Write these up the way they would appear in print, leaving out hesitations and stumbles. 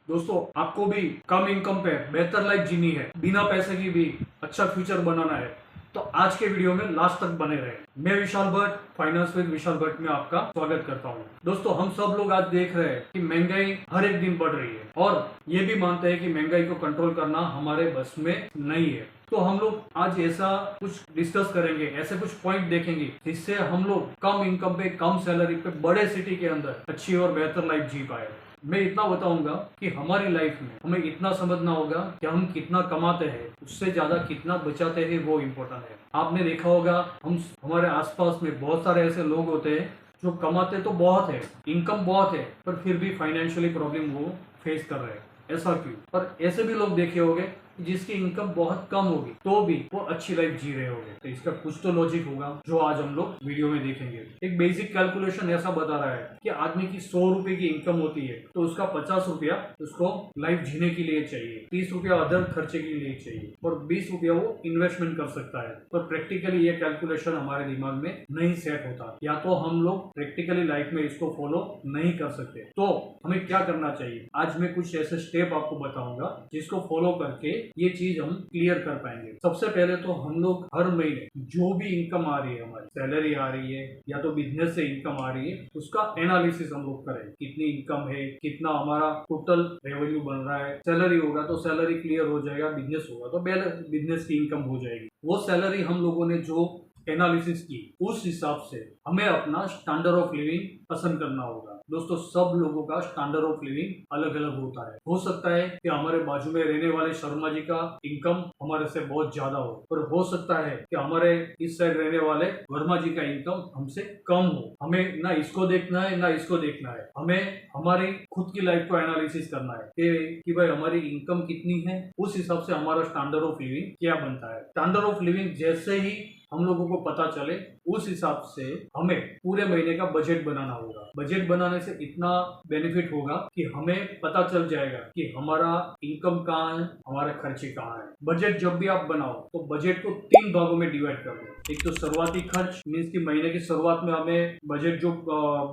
दोस्तों, आपको भी कम इनकम पे बेहतर लाइफ जीनी है, बिना पैसे की भी अच्छा फ्यूचर बनाना है, तो आज के वीडियो में लास्ट तक बने रहे। मैं विशाल भट्ट, फाइनेंस विद विशाल भट्ट में आपका स्वागत करता हूं। दोस्तों, हम सब लोग आज देख रहे हैं कि महंगाई हर एक दिन बढ़ रही है और ये भी मानते हैं कि महंगाई को कंट्रोल करना हमारे बस में नहीं है। तो हम लोग आज ऐसा कुछ डिस्कस करेंगे, ऐसे कुछ पॉइंट देखेंगे जिससे हम लोग कम इनकम पे, कम सैलरी पे, बड़े सिटी के अंदर अच्छी और बेहतर लाइफ जी पाए। मैं इतना बताऊंगा कि हमारी लाइफ में हमें इतना समझना होगा कि हम कितना कमाते हैं, उससे ज्यादा कितना बचाते हैं वो इम्पोर्टेंट है। आपने देखा होगा, हमारे आसपास में बहुत सारे ऐसे लोग होते हैं जो कमाते तो बहुत है, इनकम बहुत है, पर फिर भी फाइनेंशियली प्रॉब्लम वो फेस कर रहे हैं। ऐसा क्यों? पर ऐसे भी लोग देखे होंगे जिसकी इनकम बहुत कम होगी तो भी वो अच्छी लाइफ जी रहे होंगे। तो इसका कुछ तो लॉजिक होगा जो आज हम लोग वीडियो में देखेंगे। एक बेसिक कैलकुलेशन ऐसा बता रहा है कि आदमी की 100 रुपए की इनकम होती है तो उसका 50 रुपया उसको लाइफ जीने के लिए चाहिए, 30 रुपया अदर खर्चे के लिए चाहिए और 20 रुपया वो इन्वेस्टमेंट कर सकता है। पर प्रैक्टिकली ये कैलकुलेशन हमारे दिमाग में नहीं सेट होता, या तो हम लोग प्रैक्टिकली लाइफ में इसको फॉलो नहीं कर सकते। तो हमें क्या करना चाहिए, आज मैं कुछ ऐसे स्टेप आपको बताऊंगा जिसको फॉलो करके ये चीज हम क्लियर कर पाएंगे। सबसे पहले तो हम लोग हर महीने जो भी इनकम आ रही है, हमारी सैलरी आ रही है या तो बिजनेस से इनकम आ रही है, उसका एनालिसिस हम लोग करें। कितनी इनकम है, कितना हमारा टोटल रेवेन्यू बन रहा है। सैलरी होगा तो सैलरी क्लियर हो जाएगा, बिजनेस होगा तो बिजनेस की इनकम हो जाएगी। वो सैलरी हम लोगों ने जो एनालिसिस की, उस हिसाब से हमें अपना स्टैंडर्ड ऑफ लिविंग पसंद करना होगा। दोस्तों, सब लोगों का स्टैंडर्ड ऑफ लिविंग अलग अलग होता है। हो सकता है कि हमारे बाजू में रहने वाले शर्मा जी का इनकम हमारे से बहुत ज्यादा हो, पर हो सकता है कि हमारे इस साइड रहने वाले वर्मा जी का इनकम हमसे कम हो। हमें ना इसको देखना है ना इसको देखना है, हमें हमारी खुद की लाइफ को एनालिसिस करना है कि भाई हमारी इनकम कितनी है, उस हिसाब से हमारा स्टैंडर्ड ऑफ लिविंग क्या बनता है। स्टैंडर्ड ऑफ लिविंग जैसे ही हम लोगों को पता चले, उस हिसाब से हमें पूरे महीने का बजट बनाना होगा। बजट बनाने से इतना बेनिफिट होगा कि हमें पता चल जाएगा कि हमारा इनकम कहाँ है, हमारे खर्चे कहाँ है। बजट जब भी आप बनाओ तो बजट को 3 भागों में डिवाइड कर दो। एक तो शुरुआती खर्च, मीन्स की महीने की शुरुआत में हमें बजट जो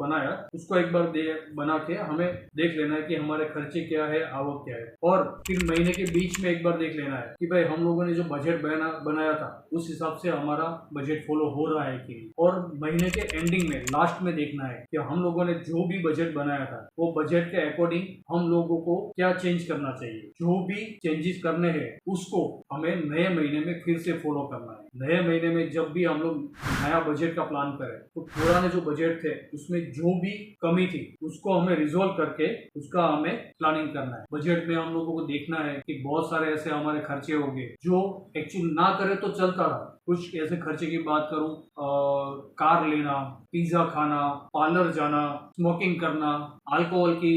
बनाया उसको एक बार बना के हमें देख लेना है कि हमारे खर्चे क्या है, आवक क्या है। और फिर महीने के बीच में एक बार देख लेना है कि भाई हम लोगों ने जो बजट बनाया था उस हिसाब से हमारा बजट फॉलो हो रहा है कि नहीं। और महीने के एंडिंग में, लास्ट में देखना है कि हम लोगों ने जो भी बजट बनाया था वो बजट के अकॉर्डिंग हम लोगों को क्या चेंज करना चाहिए। जो भी चेंजेस करने हैं उसको हमें नए महीने में फिर से फॉलो करना है। नए महीने में जब भी हम लोग नया बजट का प्लान करें तो पुराने जो बजट थे उसमें जो भी कमी थी उसको हमें रिजोल्व करके उसका हमें प्लानिंग करना है। बजट में हम लोगों को देखना है कि बहुत सारे ऐसे हमारे खर्चे होंगे जो एक्चुअली ना करे तो चलता रहा। कुछ ऐसे खर्चे की बात करूं, कार लेना, पिज्जा खाना, पार्लर जाना, स्मोकिंग करना, अल्कोहल की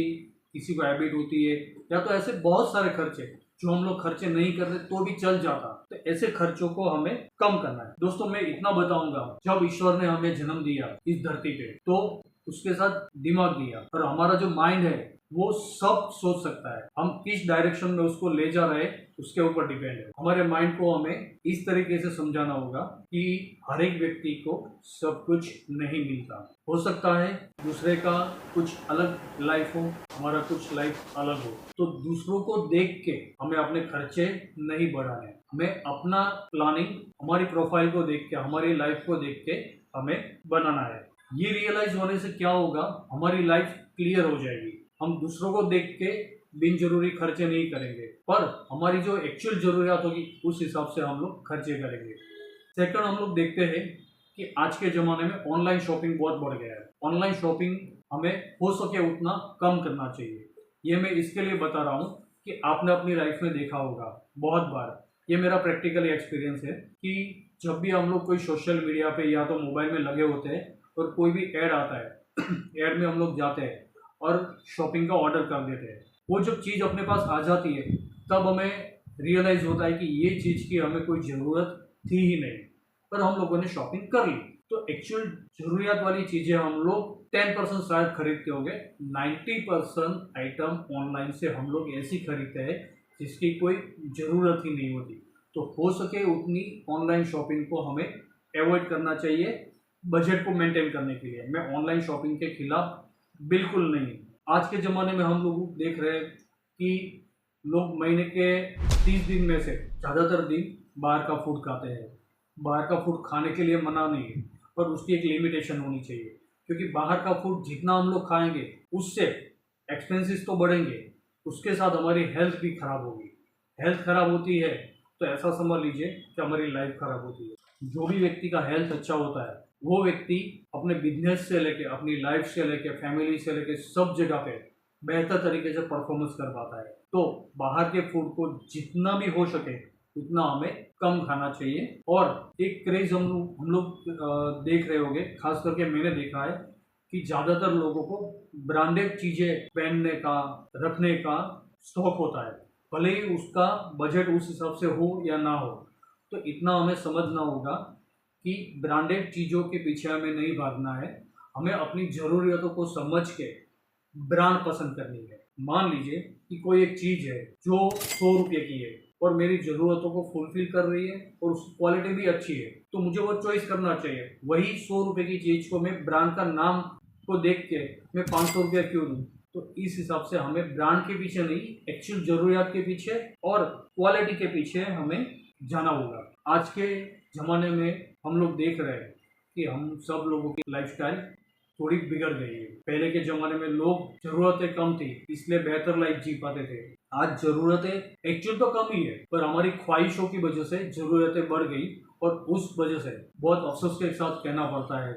किसी को हैबिट होती है, या तो ऐसे बहुत सारे खर्चे जो हम लोग खर्चे नहीं करते तो भी चल जाता। तो ऐसे खर्चों को हमें कम करना है। दोस्तों, मैं इतना बताऊंगा, जब ईश्वर ने हमें जन्म दिया इस धरती पे तो उसके साथ दिमाग दिया, और हमारा जो माइंड है वो सब सोच सकता है। हम किस डायरेक्शन में उसको ले जा रहे हैं उसके ऊपर डिपेंड है। हमारे माइंड को हमें इस तरीके से समझाना होगा कि हर एक व्यक्ति को सब कुछ नहीं मिलता। हो सकता है दूसरे का कुछ अलग लाइफ हो, हमारा कुछ लाइफ अलग हो। तो दूसरों को देख के हमें अपने खर्चे नहीं बढ़ाने, हमें अपना प्लानिंग हमारी प्रोफाइल को देख के, हमारी लाइफ को देख के हमें बनाना है। ये रियलाइज होने से क्या होगा, हमारी लाइफ क्लियर हो जाएगी। हम दूसरों को देख के बिन जरूरी खर्चे नहीं करेंगे, पर हमारी जो एक्चुअल जरूरियात होगी उस हिसाब से हम लोग खर्चे करेंगे। सेकंड, हम लोग देखते हैं कि आज के ज़माने में ऑनलाइन शॉपिंग बहुत बढ़ गया है। ऑनलाइन शॉपिंग हमें हो सके उतना कम करना चाहिए। ये मैं इसके लिए बता रहा हूँ कि आपने अपनी लाइफ में देखा होगा बहुत बार, ये मेरा प्रैक्टिकल एक्सपीरियंस है कि जब भी हम लोग कोई सोशल मीडिया पे या तो मोबाइल में लगे होते हैं और कोई भी ऐड आता है ऐड में हम लोग जाते हैं और शॉपिंग का ऑर्डर कर देते हैं। वो जब चीज़ अपने पास आ जाती है तब हमें रियलाइज होता है कि ये चीज़ की हमें कोई ज़रूरत थी ही नहीं, पर हम लोगों ने शॉपिंग कर ली। तो एक्चुअल जरूरियात वाली चीज़ें हम लोग 10% शायद खरीदते होंगे, 90% आइटम ऑनलाइन से हम लोग ऐसी खरीदते हैं जिसकी कोई ज़रूरत ही नहीं होती। तो हो सके उतनी ऑनलाइन शॉपिंग को हमें अवॉइड करना चाहिए बजट को मेंटेन करने के लिए। मैं ऑनलाइन शॉपिंग के खिलाफ बिल्कुल नहीं। आज के ज़माने में हम लोग देख रहे हैं कि लोग महीने के 30 दिन में से ज़्यादातर दिन बाहर का फूड खाते हैं। बाहर का फूड खाने के लिए मना नहीं है, पर उसकी एक लिमिटेशन होनी चाहिए, क्योंकि बाहर का फूड जितना हम लोग खाएंगे उससे एक्सपेंसेस तो बढ़ेंगे, उसके साथ हमारी हेल्थ भी खराब होगी। हेल्थ खराब होती है तो ऐसा समझ लीजिए कि हमारी लाइफ खराब होती है। जो भी व्यक्ति का हेल्थ अच्छा होता है वो व्यक्ति अपने बिजनेस से लेके, अपनी लाइफ से लेके, फैमिली से लेके सब जगह पे बेहतर तरीके से परफॉर्मेंस कर पाता है। तो बाहर के फूड को जितना भी हो सके उतना हमें कम खाना चाहिए। और एक क्रेज हम लोग देख रहे होंगे, खास करके मैंने देखा है कि ज़्यादातर लोगों को ब्रांडेड चीज़ें पहनने का, रखने का शौक होता है, भले ही उसका बजट उस हिसाब से हो या ना हो। तो इतना हमें समझना होगा कि ब्रांडेड चीज़ों के पीछे हमें नहीं भागना है, हमें अपनी ज़रूरियतों को समझ के ब्रांड पसंद करनी है। मान लीजिए कि कोई एक चीज़ है जो 100 रुपये की है और मेरी ज़रूरतों को फुलफिल कर रही है और उसकी क्वालिटी भी अच्छी है, तो मुझे वो चॉइस करना चाहिए। वही 100 रुपये की चीज़ को मैं ब्रांड का नाम को देख के मैं 500 रुपया क्यों दूँ? तो इस हिसाब से हमें ब्रांड के पीछे नहीं, एक्चुअल ज़रूरियात के पीछे और क्वालिटी के पीछे हमें जाना होगा। आज के ज़माने में हम लोग देख रहे हैं कि हम सब लोगों की लाइफस्टाइल थोड़ी बिगड़ गई है। पहले के ज़माने में लोग ज़रूरतें कम थी, इसलिए बेहतर लाइफ जी पाते थे। आज ज़रूरतें एक्चुअल तो कम ही है, पर हमारी ख्वाहिशों की वजह से ज़रूरतें बढ़ गई और उस वजह से बहुत अफसोस के साथ कहना पड़ता है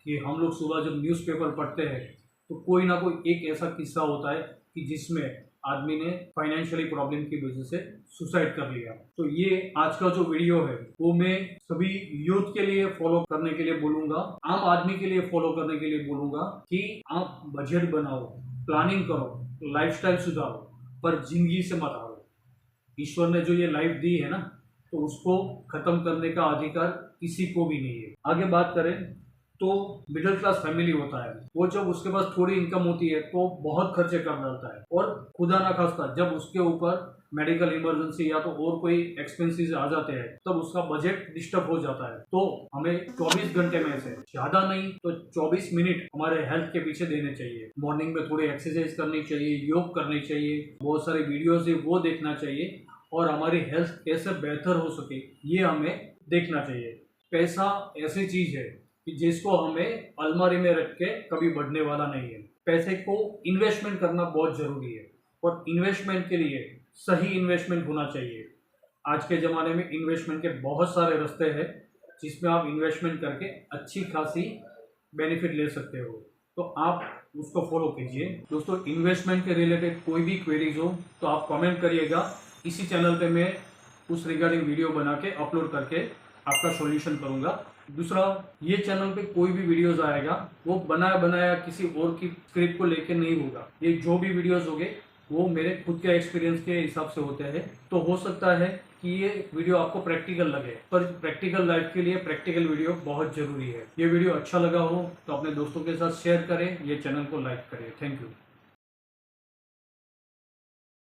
कि हम लोग सुबह जब न्यूज़पेपर पढ़ते हैं तो कोई ना कोई एक ऐसा किस्सा होता है कि जिसमें आदमी ने फाइनेंशियली प्रॉब्लम की वजह से सुसाइड कर लिया। तो ये आज का जो वीडियो है वो मैं सभी यूथ के लिए फॉलो करने के लिए बोलूँगा, आम आदमी के लिए फॉलो करने के लिए बोलूँगा कि आप बजट बनाओ, प्लानिंग करो, लाइफस्टाइल सुधारो, पर जिंदगी से मत हारो। ईश्वर ने जो ये लाइफ दी है ना, तो उसको खत्म करने का अधिकार किसी को भी नहीं है। आगे बात करें तो मिडिल क्लास फैमिली होता है, वो जब उसके पास थोड़ी इनकम होती है तो बहुत खर्चे कर डालता है, और खुदा ना खास्ता जब उसके ऊपर मेडिकल इमरजेंसी या तो और कोई एक्सपेंसेस आ जाते हैं तब उसका बजट डिस्टर्ब हो जाता है। तो हमें 24 घंटे में से ज्यादा नहीं तो 24 मिनट हमारे हेल्थ के पीछे देने चाहिए। मॉर्निंग में थोड़ी एक्सरसाइज करनी चाहिए, योग करनी चाहिए, बहुत सारे वीडियोज है वो देखना चाहिए, और हमारी हेल्थ कैसे बेहतर हो सके ये हमें देखना चाहिए। पैसा ऐसी चीज है कि जिसको हमें अलमारी में रख के कभी बढ़ने वाला नहीं है। पैसे को इन्वेस्टमेंट करना बहुत जरूरी है, और इन्वेस्टमेंट के लिए सही इन्वेस्टमेंट होना चाहिए। आज के ज़माने में इन्वेस्टमेंट के बहुत सारे रास्ते हैं जिसमें आप इन्वेस्टमेंट करके अच्छी खासी बेनिफिट ले सकते हो, तो आप उसको फॉलो कीजिए। दोस्तों, इन्वेस्टमेंट के रिलेटेड कोई भी क्वेरीज हो तो आप कमेंट करिएगा, इसी चैनल पे मैं उस रिगार्डिंग वीडियो बना के अपलोड करके आपका सॉल्यूशन करूंगा। दूसरा, ये चैनल पे कोई भी वीडियोस आएगा वो बनाया बनाया किसी और की स्क्रिप्ट को लेके नहीं होगा। ये जो भी वीडियोस होंगे वो मेरे खुद के एक्सपीरियंस के हिसाब से होते हैं। तो हो सकता है कि ये वीडियो आपको प्रैक्टिकल लगे, पर प्रैक्टिकल लाइफ के लिए प्रैक्टिकल वीडियो बहुत जरूरी है। ये वीडियो अच्छा लगा हो तो अपने दोस्तों के साथ शेयर करें, ये चैनल को लाइक करें। Thank you.